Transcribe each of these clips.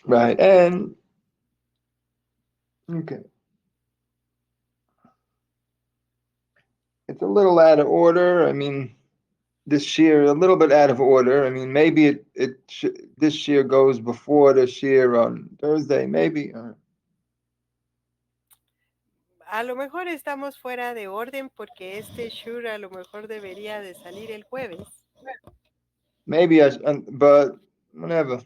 Right, and okay, it's a little out of order. I mean, this year a little bit out of order. I mean, maybe this year goes before this year on Thursday, maybe. A lo mejor estamos fuera de orden porque este Shure a lo mejor debería de salir el jueves. Maybe but whatever.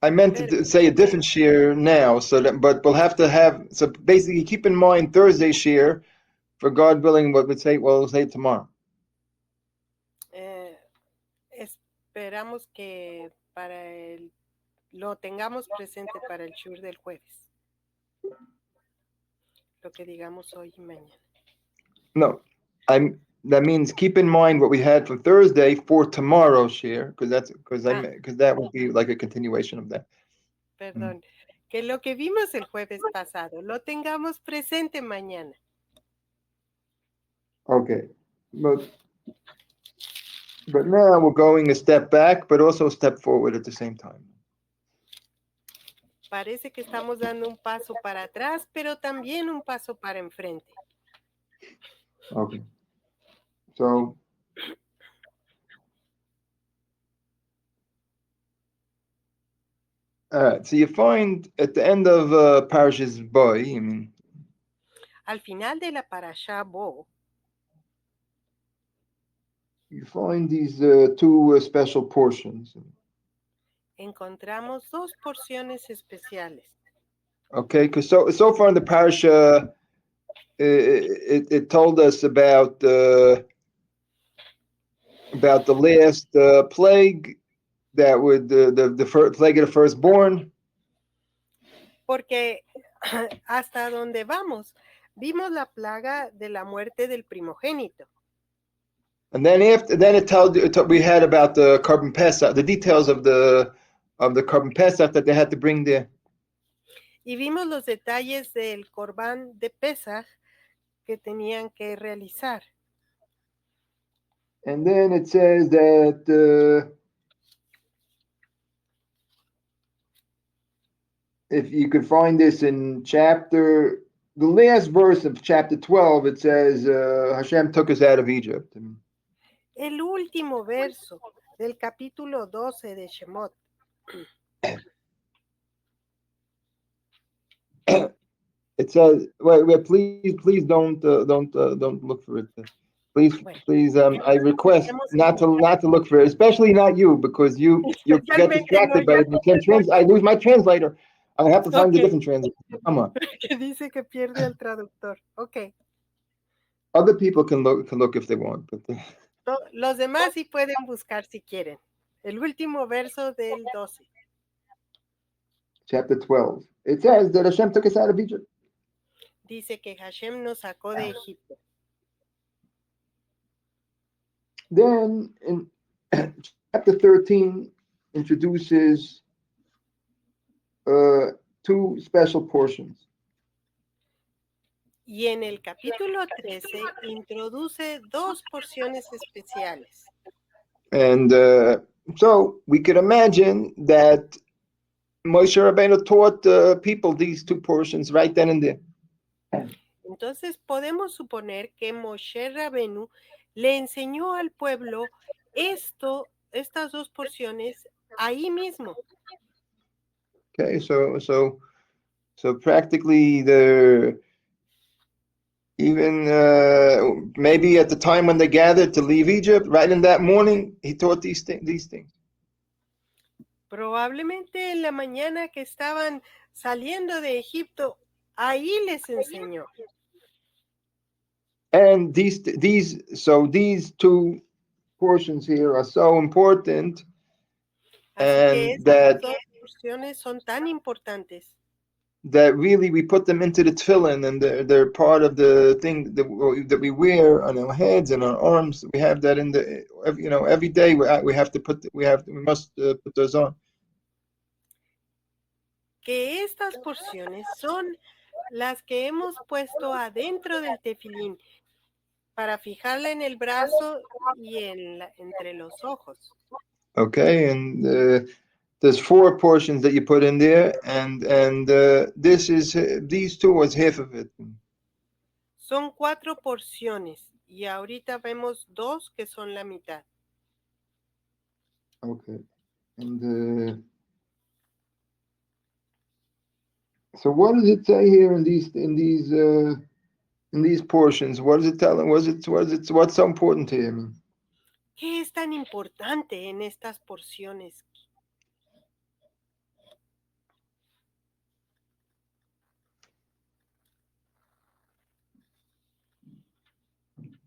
I meant Pero to say a different shear now, but we'll have to have. So basically, keep in mind Thursday shear, for God willing, what we'll say tomorrow. eh, esperamos que lo tengamos presente para el Shure del jueves. Lo que digamos hoy y mañana. No, that means keep in mind what we had for Thursday for tomorrow's shear, because that would be like a continuation of that. Perdón. Que lo que vimos el jueves pasado lo tengamos presente mañana. Okay, but now we're going a step back, but also a step forward at the same time. Parece que estamos dando un paso para atrás, pero también un paso para enfrente. Okay. So so you find at the end of Parashas Boy, I mean, al final de la Parashá Bo, you find these two special portions. encontramos dos porciones especiales. Okay, because so far in the parasha, it told us about the last plague that would the plague of the firstborn. Porque hasta donde vamos, vimos la plaga de la muerte del primogénito. And then we had about the carbon pesach, the details of the carbon pesach that they had to bring there. Y vimos los detalles del corbán de Pesach que tenían que realizar. And then it says that if you could find this in the last verse of chapter 12, it says Hashem took us out of Egypt. El último verso del capítulo 12 de Shemot. It says, wait, please don't look for it. Please, I request not to look for it, especially not you, because you get distracted by it. You can't I lose my translator. I have to find a different translator. Come on. Que dice que pierde al traductor. Ok. Other people can look if they want, but los demás sí pueden buscar si quieren. El último verso del 12. Chapter 12. It says that Hashem took us out of Egypt. Dice que Hashem nos sacó de Egipto. Then in chapter 13 introduces two special portions. Y en el capítulo 13 introduce dos porciones especiales. And so we could imagine that Moshe Rabbeinu taught the people these two portions right then and there. Entonces podemos suponer que Moshe Rabenu le enseñó al pueblo estas dos porciones ahí mismo. Okay, so practically even maybe at the time when they gathered to leave Egypt, right in that morning, he taught these things. Probablemente en la mañana que estaban saliendo de Egipto, ahí les enseñó. And these two portions here are so important. Así que estas dos porciones son tan importantes. That really we put them into the tefillin, and they're part of the thing that we wear on our heads and our arms. We have that in every day we must put those on. Que estas porciones son las que hemos puesto adentro del tefilín para fijarla en el brazo y entre los ojos. Okay, and there's 4 portions that you put in there, and this is these 2 was half of it. Son 4 porciones y ahorita vemos 2 que son la mitad. Okay, and so what does it say here in these portions? What does it tell them? What's so important to him? ¿Qué es tan importante en estas porciones?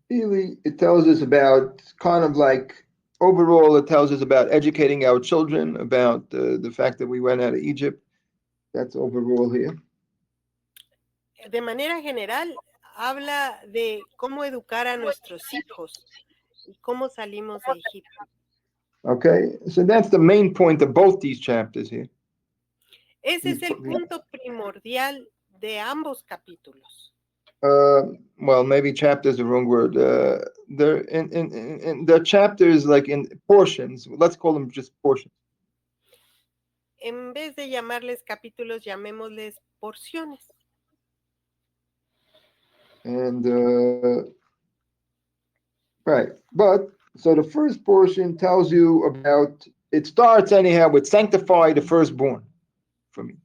Really, it tells us about kind of like overall, it tells us about educating our children, about the fact that we went out of Egypt. That's overall here. De manera general, habla de cómo educar a nuestros hijos y cómo salimos de Egipto. Okay, so that's the main point of both these chapters here. Ese es el punto primordial de ambos capítulos. Well, maybe chapter is the wrong word. They're in the chapters like in portions. Let's call them just portions. En vez de llamarles capítulos, llamémosles porciones. And right, but so the first portion tells you about. It starts anyhow with sanctify the firstborn for me.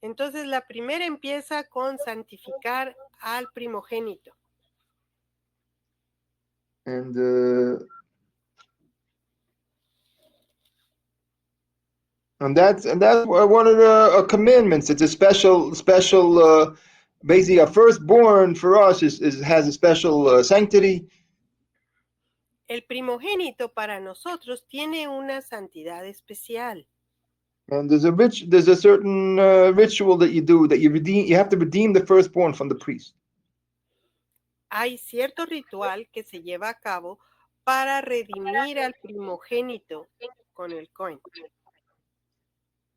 Entonces la primera empieza con santificar al primogénito. And that's one of the commandments. It's a special. Basically, a firstborn for us has a special sanctity. El primogénito para nosotros tiene una santidad especial. And there's a certain ritual that you do that you have to redeem the firstborn from the priest. Hay cierto ritual que se lleva a cabo para redimir al primogénito con el coin.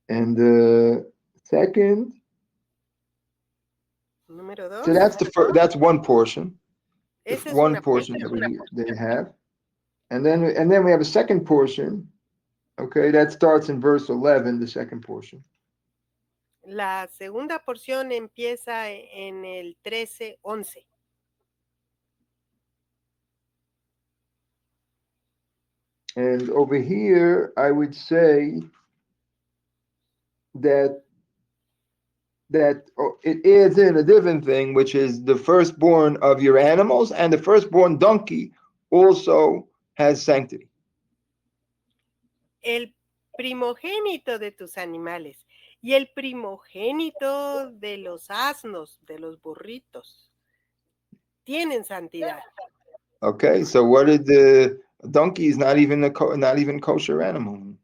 And second, número 2. So that's one portion. Esa es one una portion that they have, and then we have a second portion. Okay, that starts in verse 11. The second portion. La segunda porción empieza en el 13:11. And over here, I would say that it adds in a different thing, which is the firstborn of your animals, and the firstborn donkey also has sanctity. El primogénito de tus animales y el primogénito de los asnos, de los burritos, tienen santidad. Okay, so what did the donkey is not even kosher animal.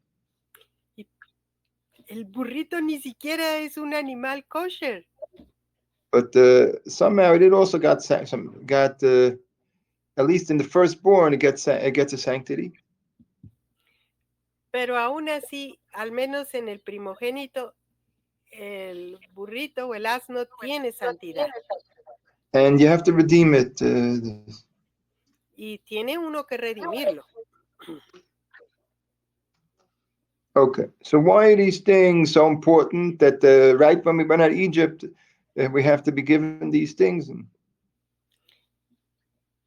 El burrito ni siquiera es un animal kosher. But somehow it also got at least in the firstborn it gets a sanctity. Pero aún así, al menos en el primogénito, el burrito o el asno tiene santidad. And you have to redeem it. Y tiene uno que redimirlo. Okay, so why are these things so important that right when we went out of Egypt, we have to be given these things?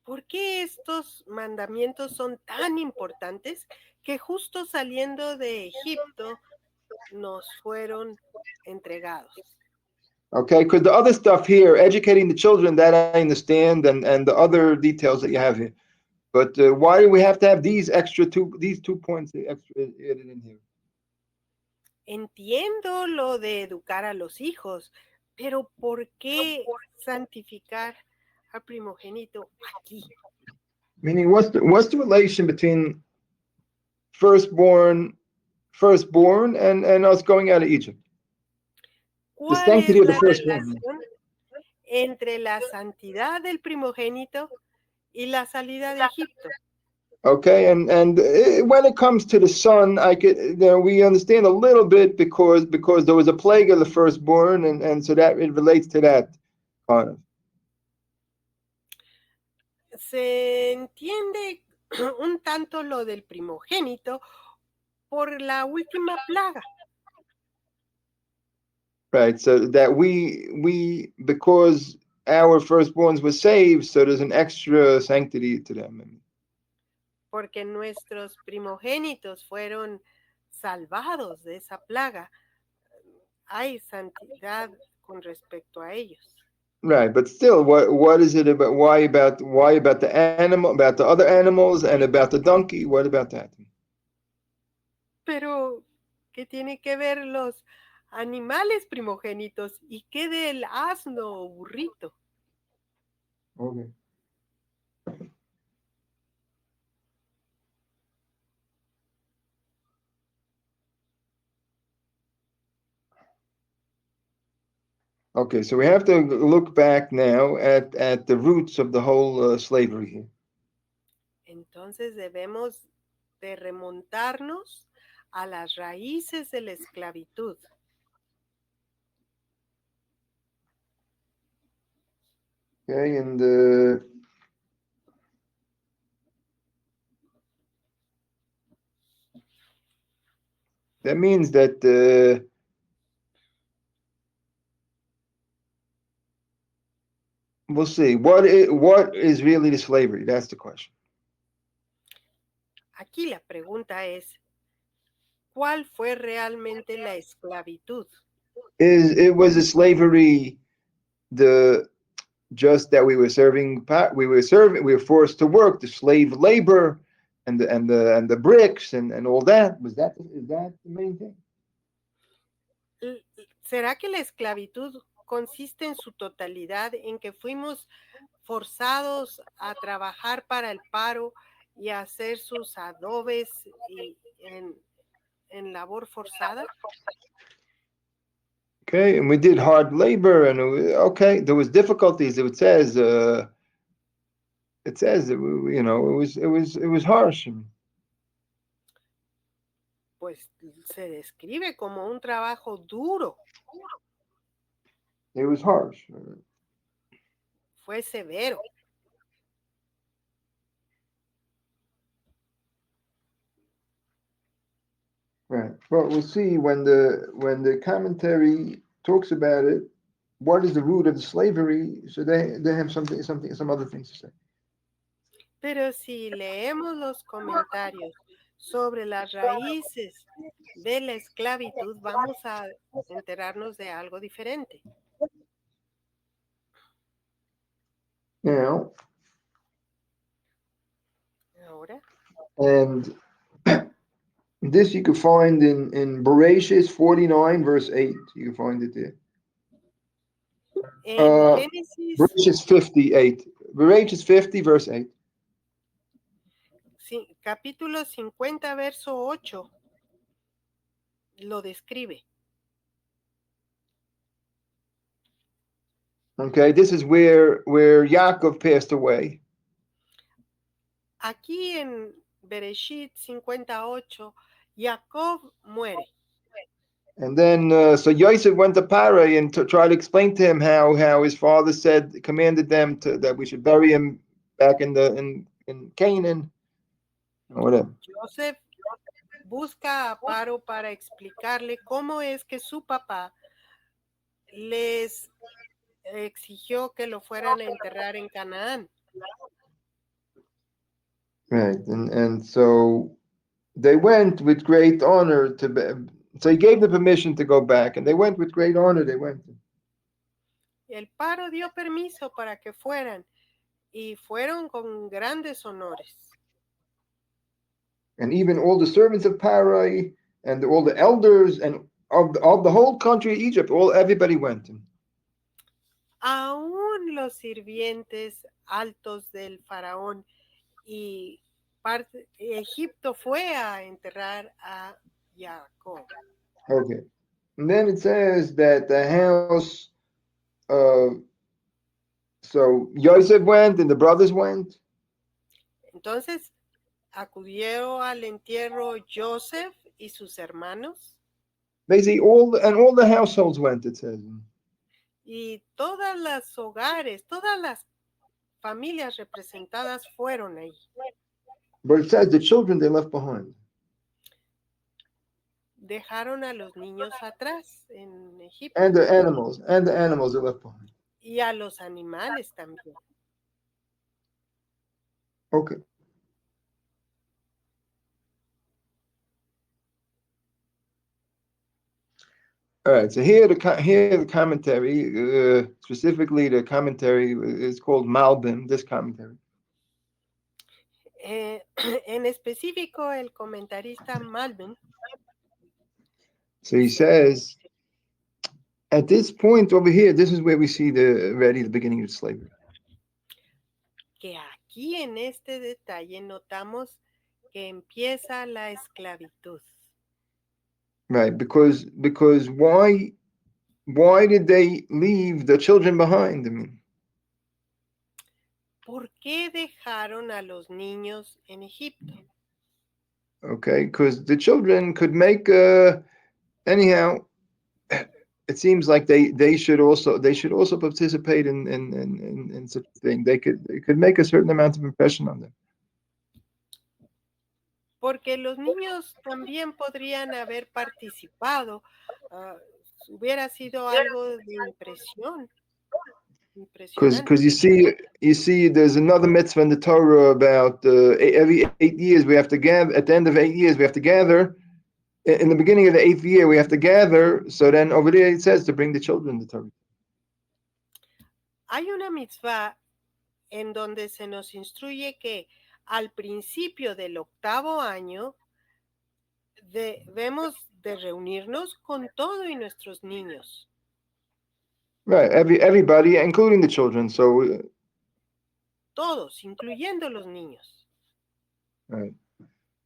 ¿Por qué estos mandamientos son tan importantes que justo saliendo de Egipto nos fueron entregados? Okay, because the other stuff here, educating the children, that I understand, and the other details that you have here. But why do we have to have these two points extra added in here? Entiendo lo de educar a los hijos, pero ¿por qué santificar al primogénito aquí? Meaning, what's the relation between firstborn and us going out of Egypt? The sanctity of the firstborn. Entre la santidad del primogénito y la salida de Egipto. Okay, and when it comes to the son, we understand a little bit because there was a plague of the firstborn, and so that it relates to that kind of. Se entiende un tanto lo del primogénito por la última plaga. Right, so that we because our firstborns were saved, so there's an extra sanctity to them. Porque nuestros primogénitos fueron salvados de esa plaga. Hay santidad con respecto a ellos. Right, but still, what is it about? Why about the animal, about the other animals, and about the donkey? What about that? Pero, ¿qué tiene que ver los animales primogénitos y qué del asno o burrito? Okay. Okay, so we have to look back now at the roots of the whole slavery here. Entonces debemos de remontarnos a las raíces de la esclavitud. Okay, and that means that we'll see what is really the slavery. That's the question. Aquí la pregunta es, ¿cuál fue realmente la esclavitud? Was a slavery just that we were forced to work, the slave labor and the bricks and all that? Is that the main thing? ¿Será que la esclavitud consiste en su totalidad en que fuimos forzados a trabajar para el paro y a hacer sus adobes en labor forzada? Okay, and we did hard labor, and there was difficulties. It says that it was harsh. Pues se describe como un trabajo duro. It was harsh. Fue severo. Right. But we'll see when the commentary talks about it, what is the root of the slavery? So they have some other things to say. Pero si leemos los comentarios sobre las raíces de la esclavitud, vamos a enterarnos de algo diferente. Now, Ahora, and this you can find in Bereshit 49, verse 8. You can find it there. en Génesis, Bereshit 58. Bereshit 50, verse 8. capítulo 50, verso 8, lo describe. Okay, this is where Yaakov passed away. Aquí en Bereshit 58, Jacob muere. And then, so Yosef went to Parai and to try to explain to him how his father commanded them that we should bury him back in Canaan, or whatever. Joseph busca a Paro para explicarle cómo es que su papá les exigió que lo fueran a enterrar en Canaán. Right, and so they went with great honor so he gave the permission to go back, and they went with great honor. They went. El Paro dio permiso para que fueran y fueron con grandes honores. And even all the servants of Parai and all the elders and of the whole country of Egypt, everybody went. Aún los sirvientes altos del faraón y Egipto fue a enterrar a Jacob. Okay. And then it says that the house, so Joseph went and the brothers went. Entonces acudió al entierro Joseph y sus hermanos. Basically, all the households went, it says. Y todas las hogares, todas las familias representadas fueron ahí. But it says the children they left behind. dejaron a los niños atrás en Egipto. And the animals are left behind. Y a los animales también. Okay. All right, so here the commentary, specifically the commentary is called Malbim, this commentary. En específico, el comentarista Malbim. So he says, at this point over here, this is where we see already the beginning of slavery. Que aquí en este detalle notamos que empieza la esclavitud. Right, because why did they leave the children behind? I mean, ¿por qué dejaron a los niños en Egipto? Okay, because the children could make anyhow. It seems like they should also participate in such a thing. They could make a certain amount of impression on them. Porque los niños también podrían haber participado. Hubiera sido algo de impresión. Because you see, there's another mitzvah in the Torah about every 8 years we have to gather. At the end of 8 years, we have to gather. In the beginning of the 8th year, we have to gather. So then over there it says to bring the children to Torah. Hay una mitzvah en donde se nos instruye que al principio del 8º año debemos de reunirnos con todo y nuestros niños. Right, everybody, including the children. So todos, incluyendo los niños. Right.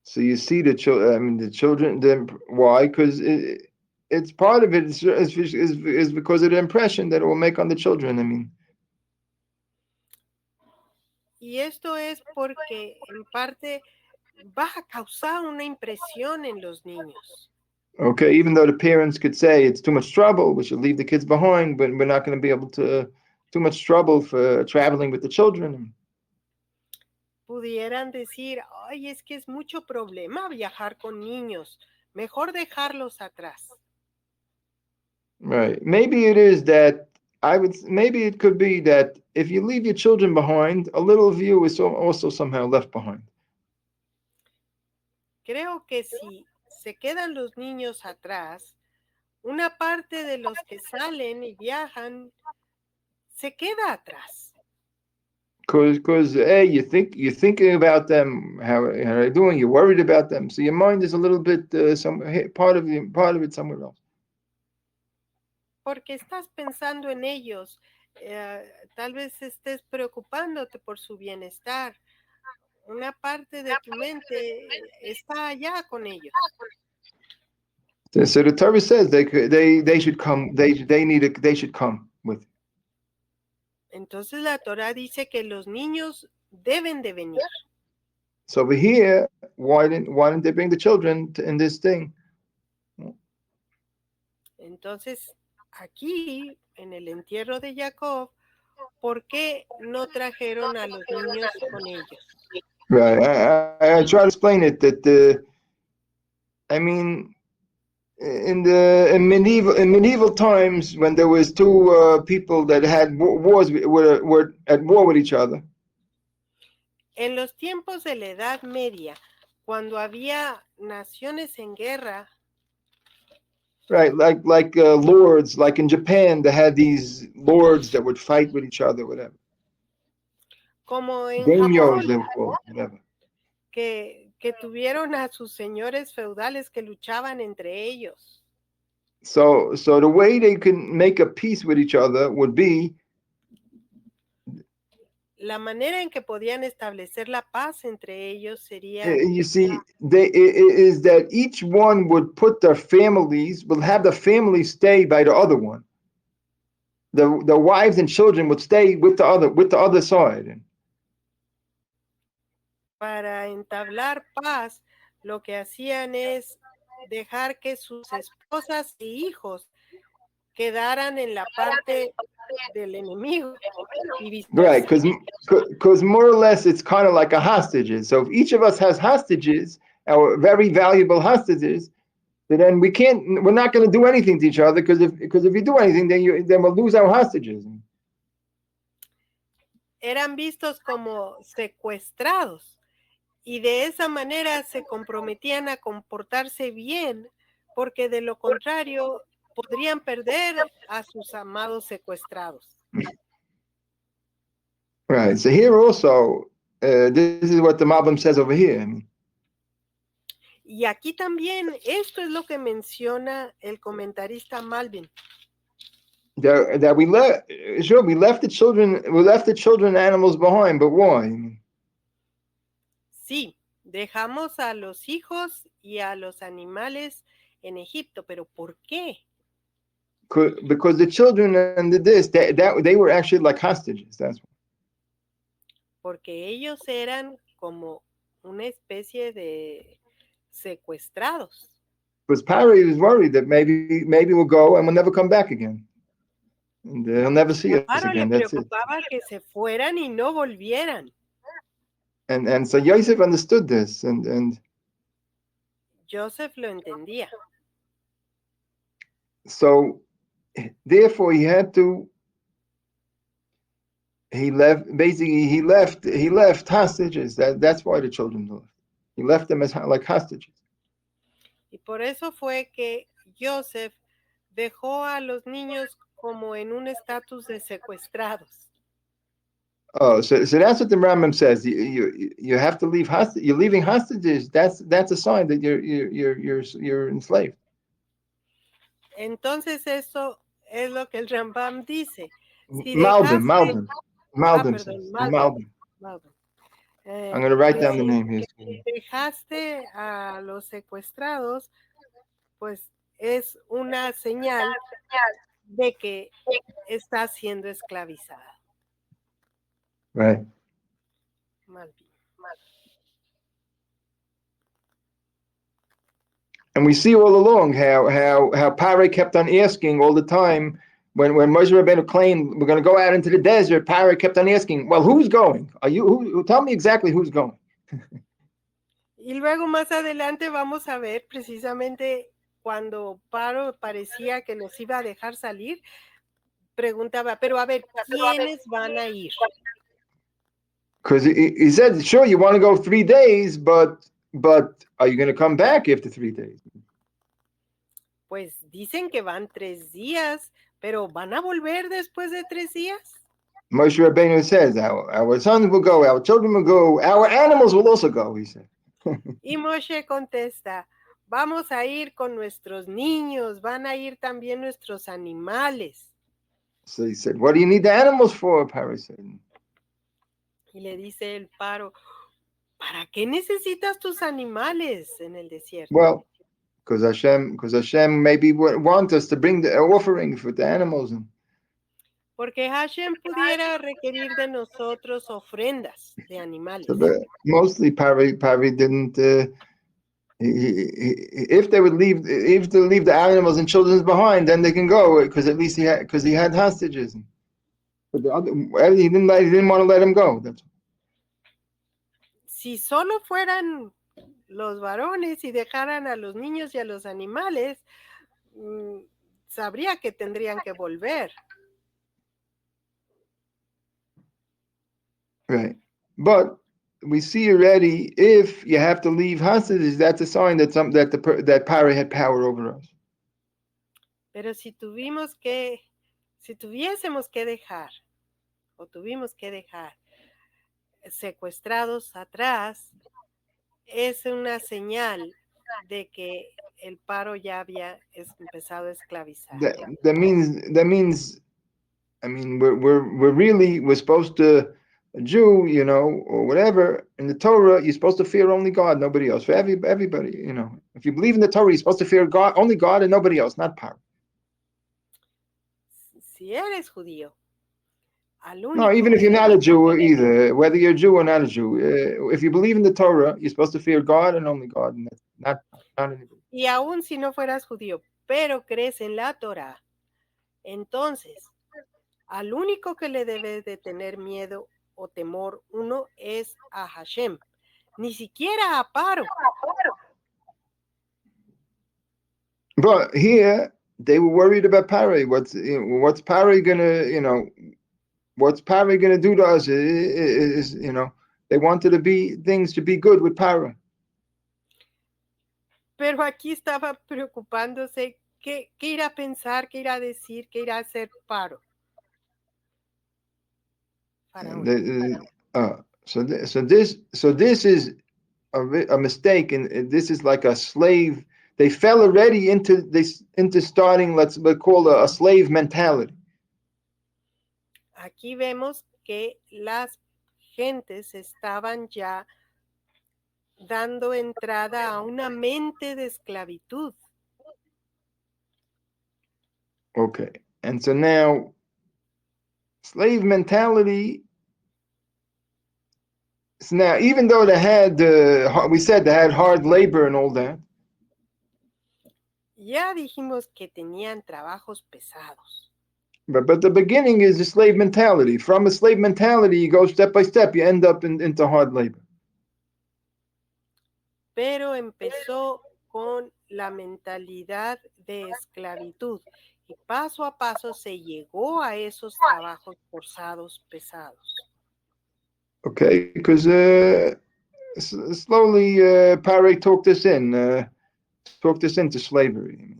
So you see the children. Why? Because it's part of it is because of the impression that it will make on the children. I mean. Y esto es porque en parte va a causar una impresión en los niños. Okay, even though the parents could say it's too much trouble, we should leave the kids behind, but we're not going to be able to. Too much trouble for traveling with the children. Pudieran decir, ay, es que es mucho problema viajar con niños. Mejor dejarlos atrás. Right. Maybe it is that maybe it could be that if you leave your children behind, a little of you is also somehow left behind. Creo que si se quedan los niños atrás, una parte de los que salen y viajan se queda atrás. Because you're thinking about them, how they're doing, you're worried about them, so your mind is a little bit part of it somewhere else. Porque estás pensando en ellos, tal vez estés preocupándote por su bienestar. Una parte de tu mente está allá con ellos. So the Torah says they should come. They should come with. Entonces la Torah dice que los niños deben de venir. So over here, why didn't they bring the children in this thing? Entonces aquí en el entierro de Jacob, ¿por qué no trajeron a los niños con ellos? Right. I try to explain it that in medieval times when there was two people that had were at war with each other. En los tiempos de la Edad Media, cuando había naciones en guerra. Right, like lords, like in Japan, they had these lords that would fight with each other, whatever. Como en Daimyos, Japón, whatever. Que tuvieron a sus señores feudales que luchaban entre ellos. So the way they can make a peace with each other would be. La manera en que podían establecer la paz entre ellos sería. You see, is that each one would put their families, will have the family stay by the other one. The wives and children would stay with the other side. Para entablar paz, lo que hacían es dejar que sus esposas e hijos quedaran en la parte del enemigo. Right, because more or less it's kind of like a hostages. So if each of us has hostages, our very valuable hostages, So then we're not going to do anything to each other because if you do anything, then we'll lose our hostages. Eran vistos como secuestrados y de esa manera se comprometían a comportarse bien porque de lo contrario podrían perder a sus amados secuestrados. Right. So here also, this is what the Malbim says over here. Y aquí también esto es lo que menciona el comentarista Malbim. That we left the children and animals behind, but why? Sí, dejamos a los hijos y a los animales en Egipto, pero ¿por qué? Because the children and they were actually like hostages. That's why. Porque ellos eran como una especie de secuestrados. Because Pari was worried that maybe we'll go and we'll never come back again. And they'll never see us Claro, again. le That's it. preocupaba que se fueran y no volvieran. And so Yosef understood this, and Joseph lo entendía. so therefore he left hostages. That's why the children left. He left them as like hostages. Y por eso fue que Joseph dejó a los niños como en un estatus de secuestrados. Oh, so that's what the Rambam says. You have to leave hostage. You're leaving hostages. That's a sign that you're enslaved. Entonces eso es lo que el Rambam dice. Si Malbim. Malbim. I'm going to write down the name here. Dejaste a los secuestrados, pues es una señal de que estás siendo esclavizada. Right. Malbim. And we see all along how Pare kept on asking all the time when Moshe Rabbeinu claimed we're going to go out into the desert. Pare kept on asking, "Well, who's going? Tell me exactly who's going." Y luego más adelante vamos a ver precisamente cuando Paro parecía que los iba a dejar salir, preguntaba, pero a ver, ¿quiénes van a ir? Because he said, "Sure, you want to go 3 days, but are you going to come back after 3 days?" Pues dicen que van 3 días, pero ¿van a volver después de 3 días? Moshe Rabbeinu says, our sons will go, our children will go, our animals will also go, he said. Y Moshe contesta, vamos a ir con nuestros niños, van a ir también nuestros animales. So he said, what do you need the animals for? Paro said. Y le dice el Paro, ¿para qué necesitas tus animales en el desierto? Well, because Hashem maybe want us to bring the offering for the animals. Porque Hashem pudiera requerir de nosotros ofrendas de animales. So mostly Pari didn't. If they leave the animals and children behind, then they can go because at least he had hostages. But he didn't want to let them go. That's si solo fueran los varones y dejaran a los niños y a los animales, sabría que tendrían que volver. Right. But we see already if you have to leave hostages, that's a sign that that Paro had power over us. Pero si tuviésemos que dejar o tuvimos que dejar secuestrados atrás, es una señal de que el Paro ya había empezado a esclavizar. That means I mean we're supposed to, a Jew, or whatever, in the Torah, you're supposed to fear only God, nobody else. For everybody, if you believe in the Torah, you're supposed to fear God, only God and nobody else, not Paro. Si eres judío, no, even if you're not a Jew either, whether you're a Jew or not a Jew, if you believe in the Torah, you're supposed to fear God and only God, and not anybody. Y aún si no fueras judío, pero crees en la Torah, entonces, al único que le debes de tener miedo o temor uno es a Hashem, ni siquiera a Paro. But here they were worried about Paro. What's Paro gonna, what's Paro gonna do to us? Is they wanted things to be good with Paro. Pero aquí estaba preocupándose qué irá a pensar, qué irá a decir, qué irá a hacer Paro. So this is a mistake, and this is like a slave. They fell already into starting, let's call a slave mentality. Aquí vemos que las gentes estaban ya dando entrada a una mente de esclavitud. Okay, and so now slave mentality. So now, even though they had, we said they had hard labor and all that. Ya dijimos que tenían trabajos pesados. But the beginning is the slave mentality. From a slave mentality, you go step by step. You end up into hard labor. Pero empezó con la mentalidad de esclavitud y paso a paso se llegó a esos trabajos forzados pesados. Okay, because slowly Pare talked us into slavery.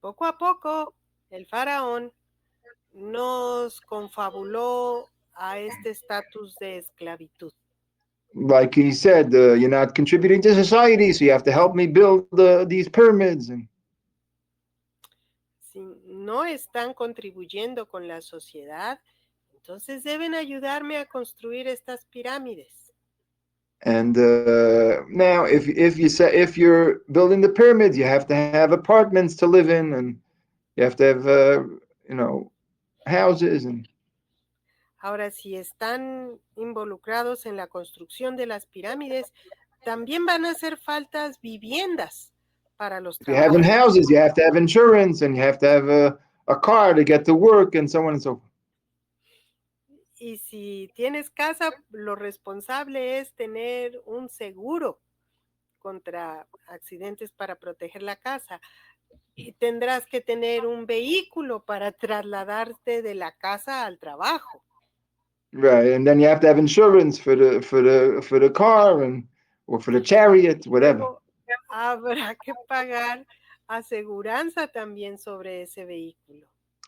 Poco a poco, el faraón nos confabuló a este estatus de esclavitud. Like he said, you're not contributing to society, so you have to help me build these pyramids. Si no están contribuyendo con la sociedad, entonces deben ayudarme a construir estas pirámides. And now, if you're building the pyramids, you have to have apartments to live in, and you have to have houses. And ahora, si están involucrados en la construcción de las pirámides, también van a hacer faltas viviendas para los trabajadores. If you have houses, you have to have insurance, and you have to have a car to get to work, and so on and so forth. Y si tienes casa, lo responsable es tener un seguro contra accidentes para proteger la casa. Y tendrás que tener un vehículo para trasladarte de la casa al trabajo. Right, and then you have to have insurance for the car or for the chariot, whatever. Luego, habrá que pagar aseguranza también sobre ese vehículo.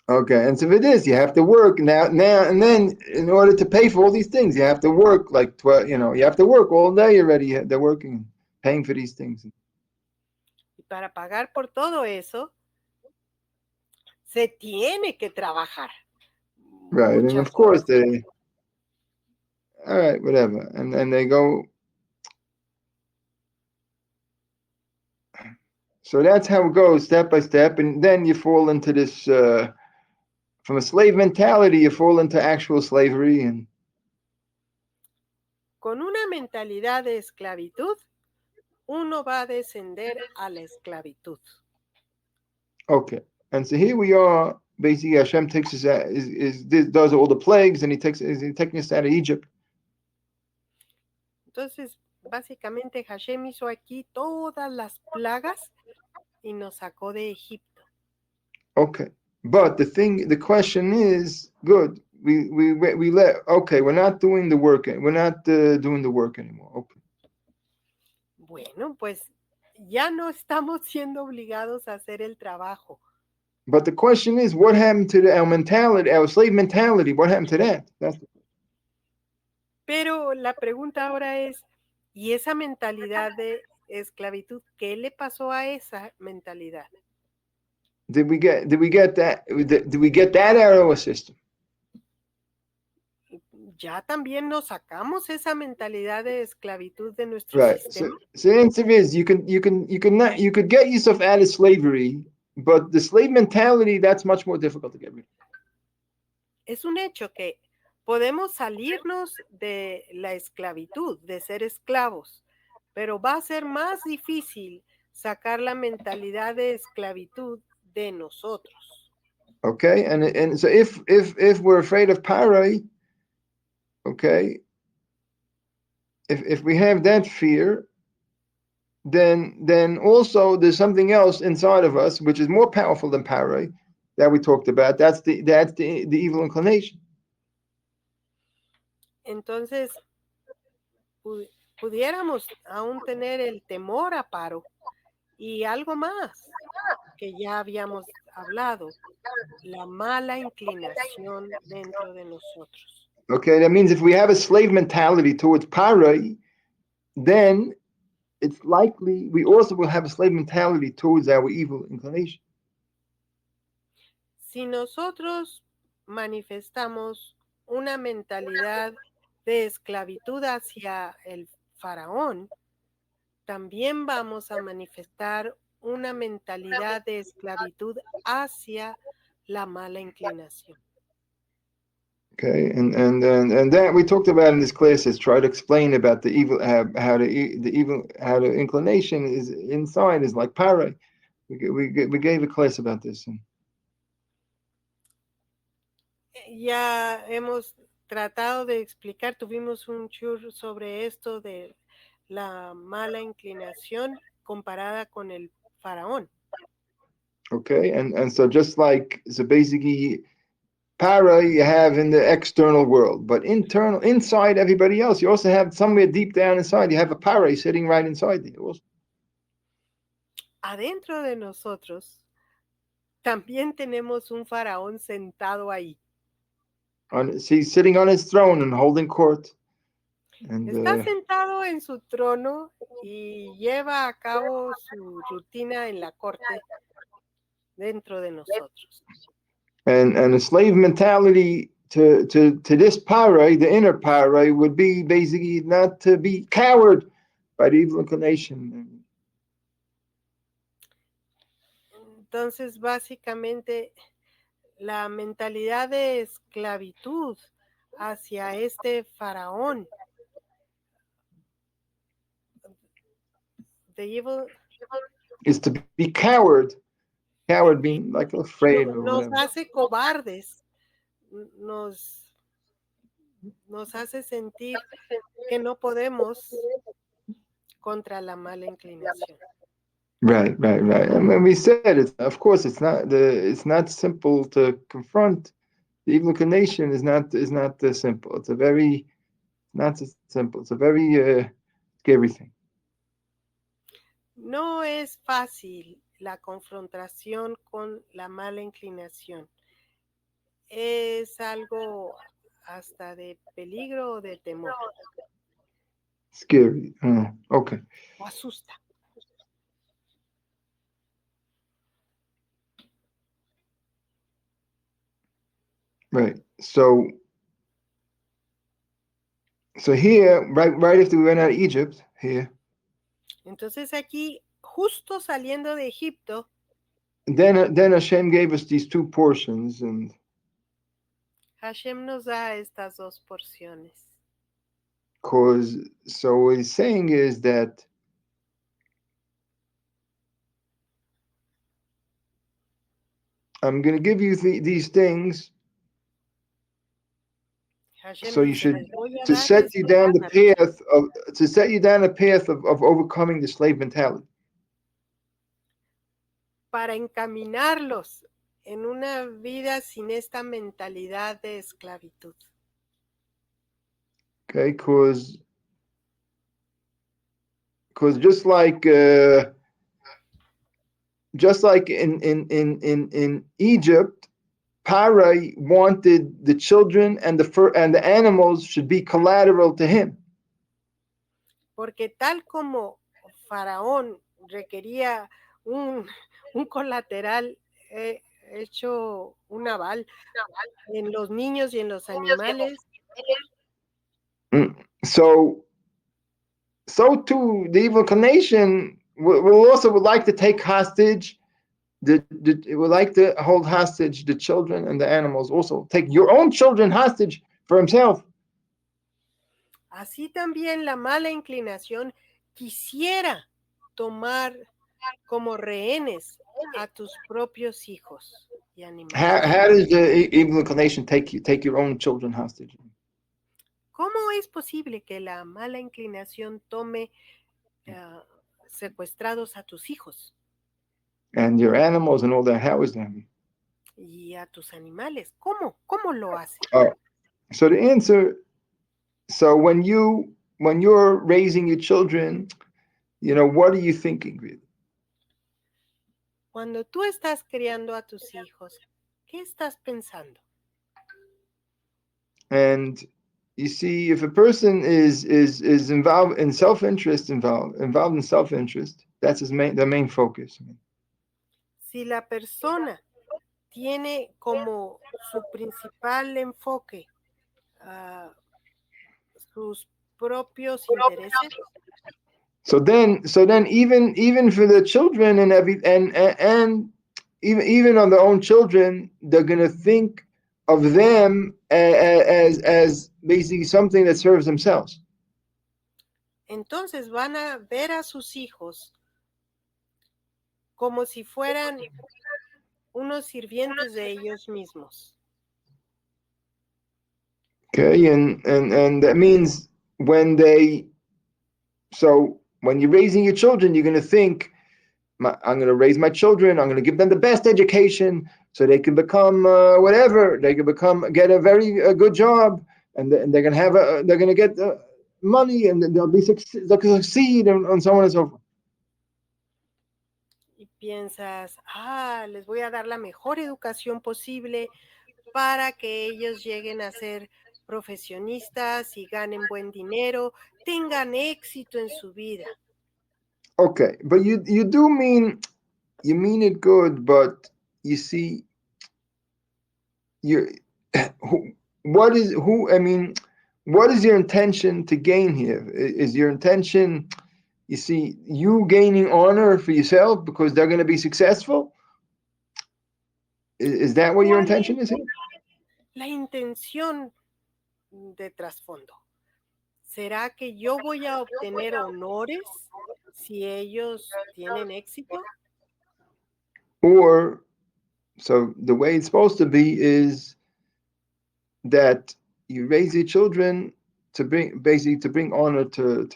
Okay, and so for this, you have to work now, and then in order to pay for all these things, you have to work like 12. You have to work all day already. They're working, paying for these things. Y para pagar por todo eso, se tiene que trabajar. Right, and of course they. All right, whatever, and they go. So that's how it goes, step by step, and then you fall into this. From a slave mentality, you fall into actual slavery, and. Con una mentalidad de esclavitud, uno va a descender a la esclavitud. Okay, and so here we are. Basically, Hashem takes us out, does all the plagues, and He's taking us out of Egypt. Entonces, básicamente Hashem hizo aquí todas las plagas y nos sacó de Egipto. Okay, but the question is, good. We let. Okay, we're not doing the work. We're not doing the work anymore. Okay. Bueno, pues ya no estamos siendo obligados a hacer el trabajo. But the question is, what happened to our mentality, our slave mentality? What happened to that? Pero la pregunta ahora es, ¿y esa mentalidad de esclavitud, qué le pasó a esa mentalidad? Did we get that? Did we get that out of our system? Ya también nos sacamos esa mentalidad de esclavitud de nuestro sistema. So the answer is, you could get yourself out of slavery, but the slave mentality, that's much more difficult to get rid of. Es un hecho que podemos salirnos de la esclavitud, de ser esclavos, pero va a ser más difícil sacar la mentalidad de esclavitud de nosotros. Okay, and so if we're afraid of Paro, okay, if we have that fear, then also there's something else inside of us which is more powerful than Paray that we talked about. That's the evil inclination. Entonces, pudiéramos aún tener el temor a Paro y algo más que ya habíamos hablado, la mala inclinación dentro de nosotros. Okay, that means if we have a slave mentality towards Paray, then it's likely we also will have a slave mentality towards our evil inclination. Si nosotros manifestamos una mentalidad de esclavitud hacia el faraón, también vamos a manifestar una mentalidad de esclavitud hacia la mala inclinación. Okay, and that we talked about in this class is try to explain about the evil, how the inclination is inside is like Paray. We gave a class about this. Ya hemos tratado de explicar, tuvimos un chur sobre esto de la mala inclinación comparada con el faraón. Okay, and so just like, so basically Para you have in the external world, but inside everybody else, you also have somewhere deep down inside, you have a para sitting right inside you also. Adentro de nosotros también tenemos un faraón sentado ahí. He's sitting on his throne and holding court. And, está sentado en su trono y lleva a cabo su rutina en la corte dentro de nosotros. And a slave mentality to this para, the inner para, would be basically not to be coward by the evil inclination. Entonces, básicamente, la mentalidad de esclavitud hacia este faraón, the evil, is to be coward. Coward being like afraid. Nos hace cobardes, nos hace sentir que no podemos contra la mala inclinación. Right. And we said it. Of course, it's not simple to confront the evil inclination. Is not simple. It's a very scary thing. No es fácil la confrontación con la mala inclinación. Es algo hasta de peligro o de temor. Scary. Okay. O asusta. Right. So here, right after we went out of Egypt, here. Entonces aquí, justo saliendo de Egipto, then Hashem gave us these two portions, and Hashem nos da estas dos porciones. So what he's saying is that I'm going to give you these things, Hashem so you dice, should to set you down the path of overcoming the slave mentality. Para encaminarlos en una vida sin esta mentalidad de esclavitud. Okay, because just like in Egypt, Paray wanted the children and the animals should be collateral to him. Porque tal como Faraón requería un colateral hecho un aval en los niños y en los animales. So too, the evil inclination would like to take hostage. It would like to hold hostage the children and the animals. Also, take your own children hostage for himself. Así también la mala inclinación quisiera tomar como rehenes a tus propios hijos y animales. How does the evil inclination take your own children hostage? ¿Cómo es posible que la mala inclinación tome secuestrados a tus hijos. And your animals and all that. How is that? Y a tus animales. ¿Cómo? ¿Cómo lo hace? Oh, so the answer, so when you're raising your children, what are you thinking really? Cuando tú estás criando a tus hijos, ¿qué estás pensando? And you see, if a person is involved in self-interest, involved in self-interest, that's the main focus. Si la persona tiene como su principal enfoque sus propios intereses. So then even for the children and even on their own children, they're gonna think of them as basically something that serves themselves. Entonces van a ver a sus hijos como si fueran unos sirvientes de ellos mismos. Okay, and that means when you're raising your children, you're going to think, I'm going to raise my children, I'm going to give them the best education so they can become whatever, they can get a very good job, and they're going to get money, and they'll succeed, and so on and so forth. Y piensas, les voy a dar la mejor educación posible para que ellos lleguen a ser profesionistas y ganen buen dinero, tengan éxito en su vida. Okay, but you mean it good, but you see, what is your intention to gain here? Is your intention, you see, you gaining honor for yourself because they're going to be successful? Is that what your intention is here? La intención de trasfondo. ¿Será que yo voy a obtener honores si ellos tienen éxito? Or, so the way it's supposed to be is that you raise your children to bring honor to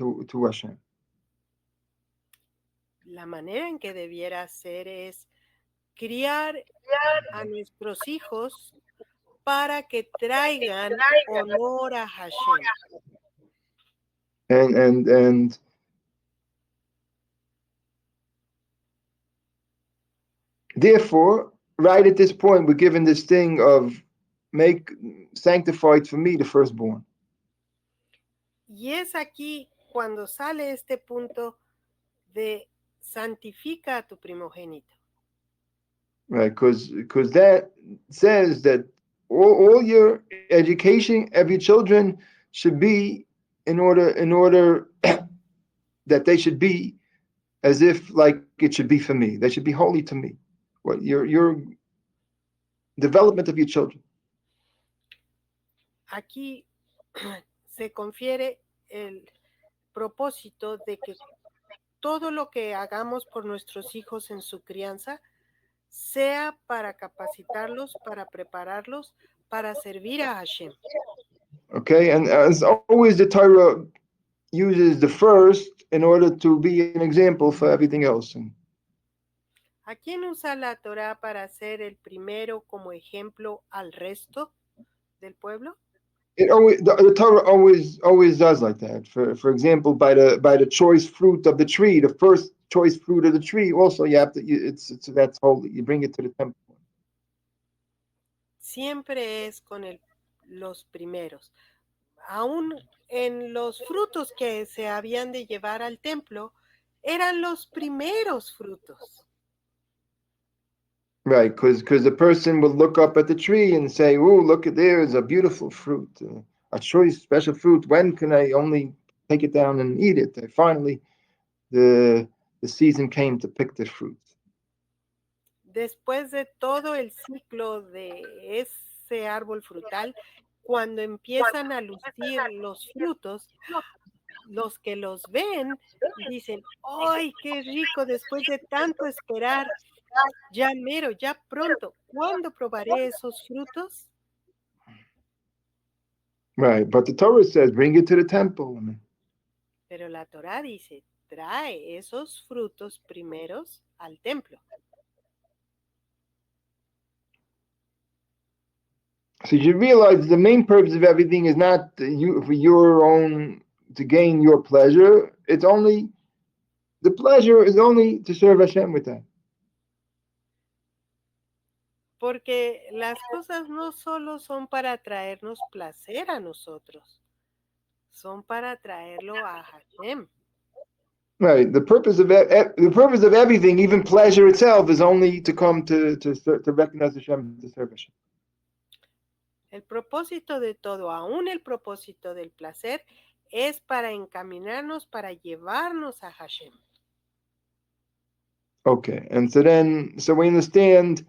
Hashem. La manera en que debiera ser es criar a nuestros hijos para que traigan honor a Hashem. And therefore, right at this point, we're given this thing of make sanctified for me the firstborn. Y es aquí cuando sale este punto de santifica a tu primogénito. Right, because that says that all your education of your children should be in order that they should be as if like it should be for me. They should be holy to me. What your development of your children. Aquí se confiere el propósito de que todo lo que hagamos por nuestros hijos en su crianza sea para capacitarlos, para prepararlos, para servir a Hashem. Okay, and as always, the Torah uses the first in order to be an example for everything else. ¿A quién usa la Torah para ser el primero como ejemplo al resto del pueblo? The Torah always does like that. For example, by the choice fruit of the tree, the first choice fruit of the tree. Also, you have to. That's holy. You bring it to the temple. Siempre es con los primeros. Aún en los frutos que se habían de llevar al templo, eran los primeros frutos. Right, because the person would look up at the tree and say, "Oh, look at there's a beautiful fruit, a choice special fruit. When can I only take it down and eat it?" And finally, the season came to pick the fruit. Después de todo el ciclo de ese árbol frutal, cuando empiezan a lucir los frutos, los que los ven dicen, ¡ay, qué rico! Después de tanto esperar, ya mero, ya pronto, ¿cuándo probaré esos frutos? Right, but the Torah says, bring it to the temple. Pero la Torah dice, trae esos frutos primeros al templo. So you realize the main purpose of everything is not for your own, to gain your pleasure. It's only, the pleasure is only to serve Hashem with that. Porque las cosas no solo son para traernos placer a nosotros, son para traerlo a Hashem. Right. The purpose of everything, even pleasure itself, is only to come to recognize Hashem, to serve Hashem. El propósito de todo, aún el propósito del placer, es para encaminarnos, para llevarnos a Hashem. Okay, and so we understand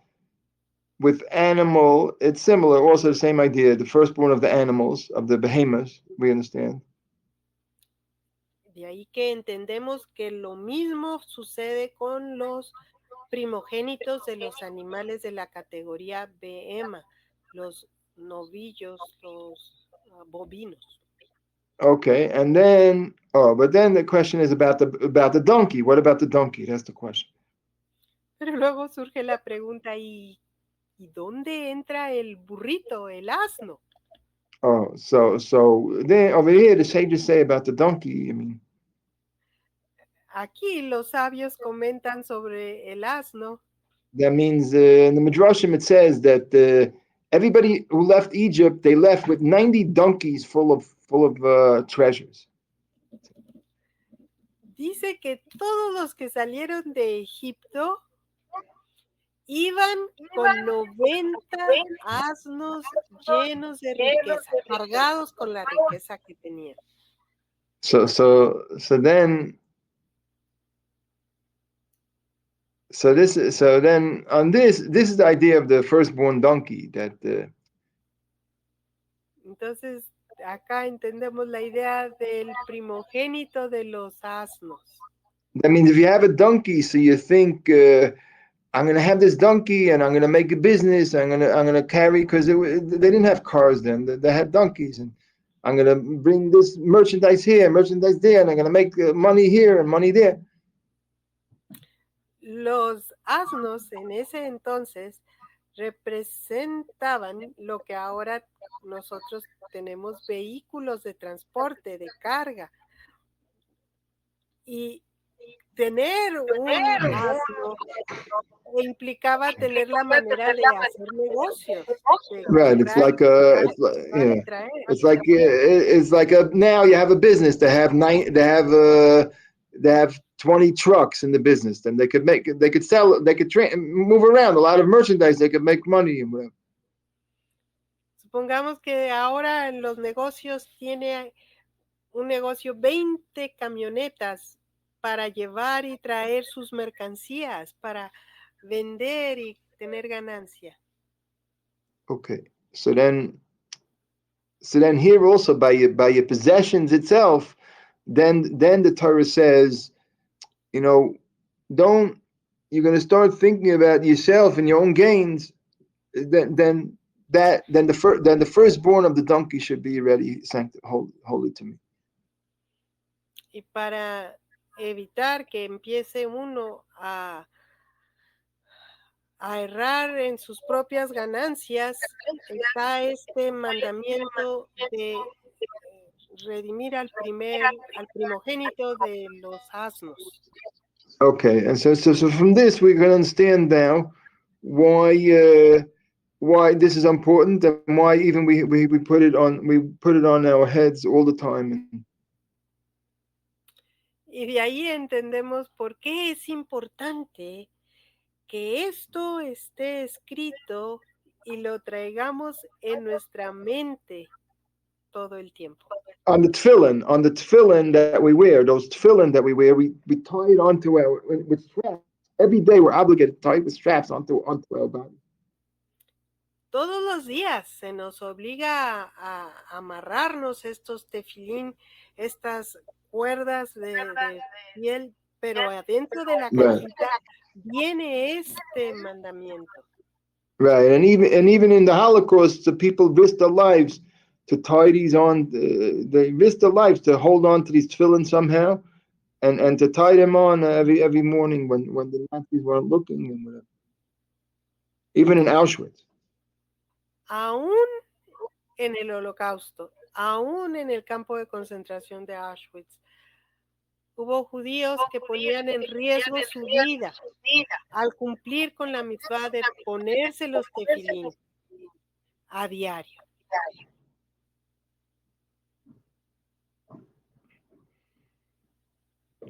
with animal, it's similar, also the same idea, the firstborn of the animals, of the behemoths, we understand. De ahí que entendemos que lo mismo sucede con los primogénitos de los animales de la categoría behema, los novillos, los bovinos. Okay, and then, but then the question is about the donkey. What about the donkey? That's the question. Pero luego surge la pregunta, ¿y dónde entra el burrito, el asno? Oh, so then over here the sages say about the donkey, I mean. Aquí los sabios comentan sobre el asno. That means in the Midrashim it says that everybody who left Egypt, they left with 90 donkeys full of treasures. Dice que todos los que salieron de Egipto iban con 90 asnos llenos de riqueza, cargados con la riqueza que tenían. So then on this is the idea of the firstborn donkey, that entonces acá entendemos la idea del primogénito de los asnos. That means if you have a donkey, so you think I'm going to have this donkey and I'm going to make a business. I'm going to carry, because they didn't have cars then. They had donkeys, and I'm going to bring this merchandise here, merchandise there, and I'm going to make money here and money there. Los asnos en ese entonces representaban lo que ahora nosotros tenemos, vehículos de transporte, de carga. Y tener un asno implicaba tener la manera de hacer negocios. Right, it's like now you have a business. They have 20 trucks in the business. Then they could sell, they could move around a lot of merchandise. They could make money and whatever. Supongamos que ahora en los negocios tiene un negocio 20 camionetas para llevar y traer sus mercancías, para vender y tener ganancia. Okay, so then here also by your possessions itself, then the Torah says, you're going to start thinking about yourself and your own gains. Then the firstborn of the donkey should be already holy to me. Y para evitar que empiece uno a errar en sus propias ganancias, está este mandamiento de redimir al primogénito de los asnos. Okay, and so from this we can understand now why this is important, and why even we put it on our heads all the time. Y de ahí entendemos por qué es importante que esto esté escrito y lo traigamos en nuestra mente todo el tiempo. On the tefillin that we wear, we tie it onto with straps. Every day we're obligated to tie it with straps onto our body. Todos los días se nos obliga a amarrarnos estos tefilín, estas cuerdas de piel, pero adentro de la cajita viene este mandamiento. Right, and even in the Holocaust, the people risked their lives to tie these on. They risked their lives to hold on to these tefillin somehow, and to tie them on every morning when the Nazis weren't looking and whatever. Even in Auschwitz. Aún en el Holocausto, aún en el campo de concentración de Auschwitz, hubo judíos que ponían en riesgo su vida al cumplir con la mitzvah de ponerse los tefilín a diario.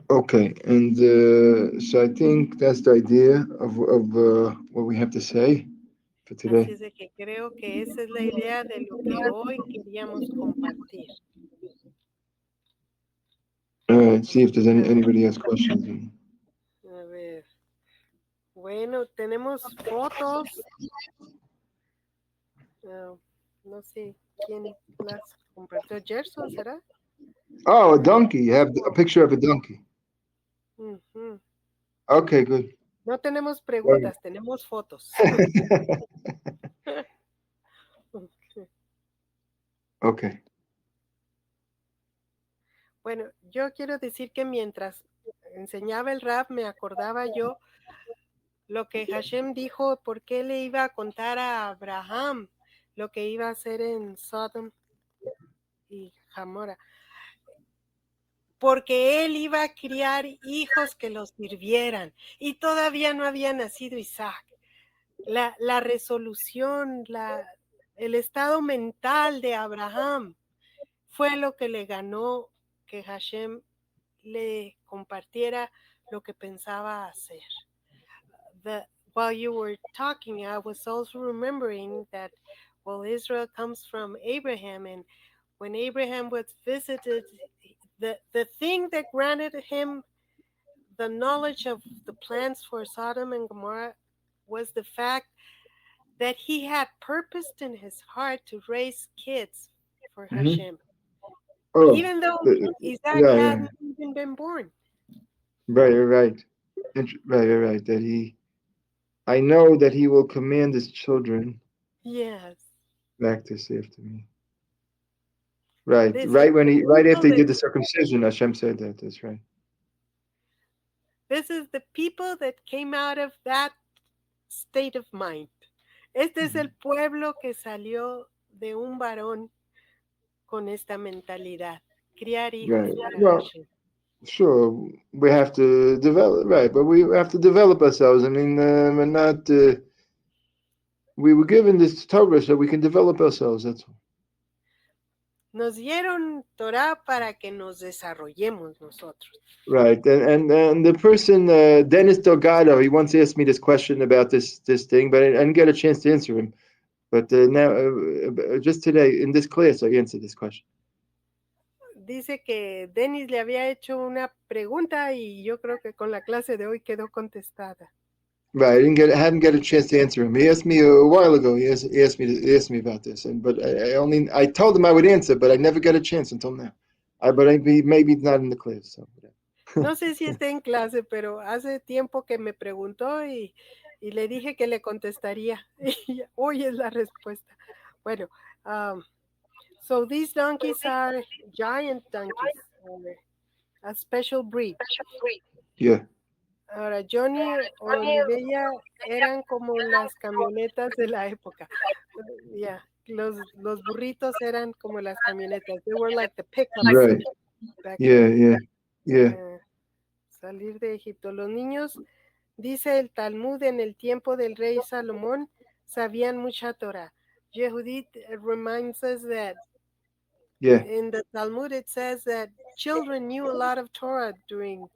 Okay, and so I think that's the idea of what we have to say for today. Así es de que creo que esa es la idea de lo que hoy queríamos compartir. See if there's anybody has questions. A ver. Bueno, tenemos fotos. No sé quién las compartió. ¿Gerson será? Oh, a donkey. You have a picture of a donkey. Uh-huh. Okay, good. No tenemos preguntas, tenemos fotos. Okay. Bueno, yo quiero decir que mientras enseñaba el rap me acordaba yo lo que Hashem dijo, por qué le iba a contar a Abraham lo que iba a hacer en Sodom y Gomorra. Porque él iba a criar hijos que los sirvieran y todavía no había nacido Isaac. La resolución, el estado mental de Abraham fue lo que le ganó que Hashem le compartiera lo que pensaba hacer. While you were talking, I was also remembering that, well, Israel comes from Abraham, and when Abraham was visited, the thing that granted him the knowledge of the plans for Sodom and Gomorrah was the fact that he had purposed in his heart to raise kids for Hashem. Oh, even though Isaac hadn't even been born. Right. That I know that he will command his children. Yes. Back to say after me. Right after he did the circumcision, Hashem said that. That's right. This is the people that came out of that state of mind. Este es el pueblo que salió de un varón con esta mentalidad. Criar hijos para Hashem. Sure, we have to develop, right? But we have to develop ourselves. I mean, we're not. We were given this Torah so we can develop ourselves. That's all. Nos dieron Torah para que nos desarrollemos nosotros. Right, and the person Dennis Delgado, he once asked me this question about this thing, but I didn't get a chance to answer him. But now, just today in this class, I answered this question. Dice que Dennis le había hecho una pregunta y yo creo que con la clase de hoy quedó contestada. Right, I hadn't got a chance to answer him. He asked me a while ago. He asked me about this, but I told him I would answer, but I never got a chance until now. Maybe not in the class. So. No sé si está en clase, pero hace tiempo que me preguntó y le dije que le contestaría. Y hoy es la respuesta. Bueno, so these donkeys are giant donkeys, a special breed. Yeah. Ahora, Johnny Olivella eran como las camionetas de la época. Yeah, los burritos eran como las camionetas. They were like the pickups. Right. Yeah. Salir de Egipto. Los niños, dice el Talmud, en el tiempo del rey Salomón, sabían mucha Torah. Yehudit reminds us that in the Talmud it says that children knew a lot of Torah during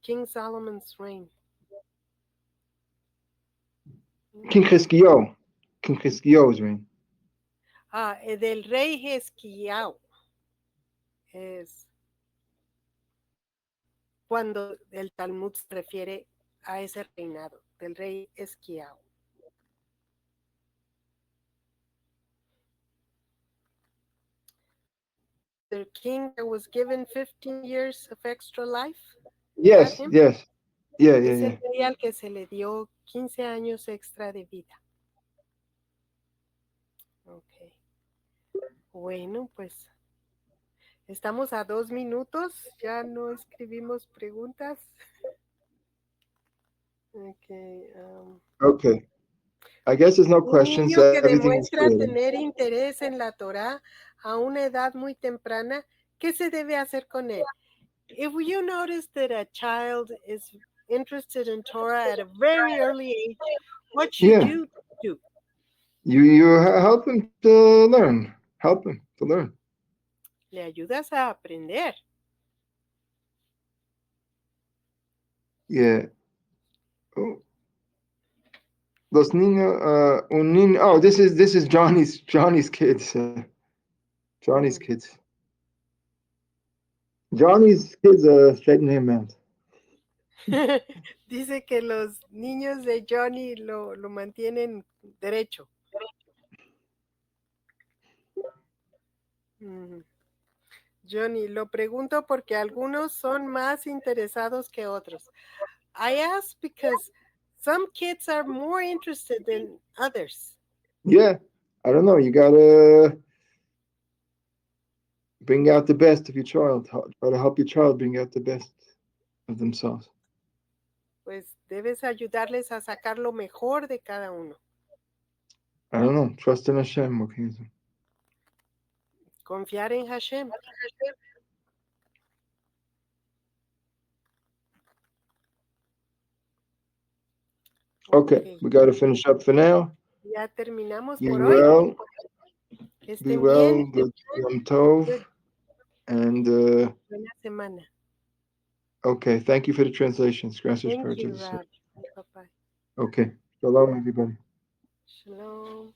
King Solomon's reign. King Chizkiyahu's reign. Del rey Hezquiao. Es cuando el Talmud se refiere a ese reinado del rey Hezquiao. The king that was given 15 years of extra life. Yes. Yeah. Es el rey al que se le dio 15 años extra de vida. Ok. Bueno, pues Estamos a 2 minutos, ya no escribimos preguntas. Okay. Okay. I guess there's no Un questions. niño que Everything is demuestra clear. tener interés en la Torah a una edad muy temprana, ¿qué se debe hacer con él? If you notice that a child is interested in Torah at a very early age, what should you do? You help him to learn. Help him to learn. Le ayudas a aprender. Yeah. Oh. Los niños, un niño. Oh, this is Johnny's kids. Johnny's kids. Johnny's kids straighten him out. Dice que los niños de Johnny lo mantienen derecho. Johnny, lo pregunto porque algunos son más interesados que otros. I ask because some kids are more interested than others. Yeah, I don't know. You gotta bring out the best of your child. Try to help your child bring out the best of themselves. Pues debes ayudarles a sacar lo mejor de cada uno. I don't know. Trust in Hashem. What can you do? Confiar en Hashem. Okay, we got to finish up for now. Ya terminamos Be por well. hoy. Que Be estén well. bien. Good Yom Tov. And Buena semana. okay, thank you for the translations. Gracias Thank por you, eso. Rab. Bye-bye. Okay, shalom, everybody. Shalom.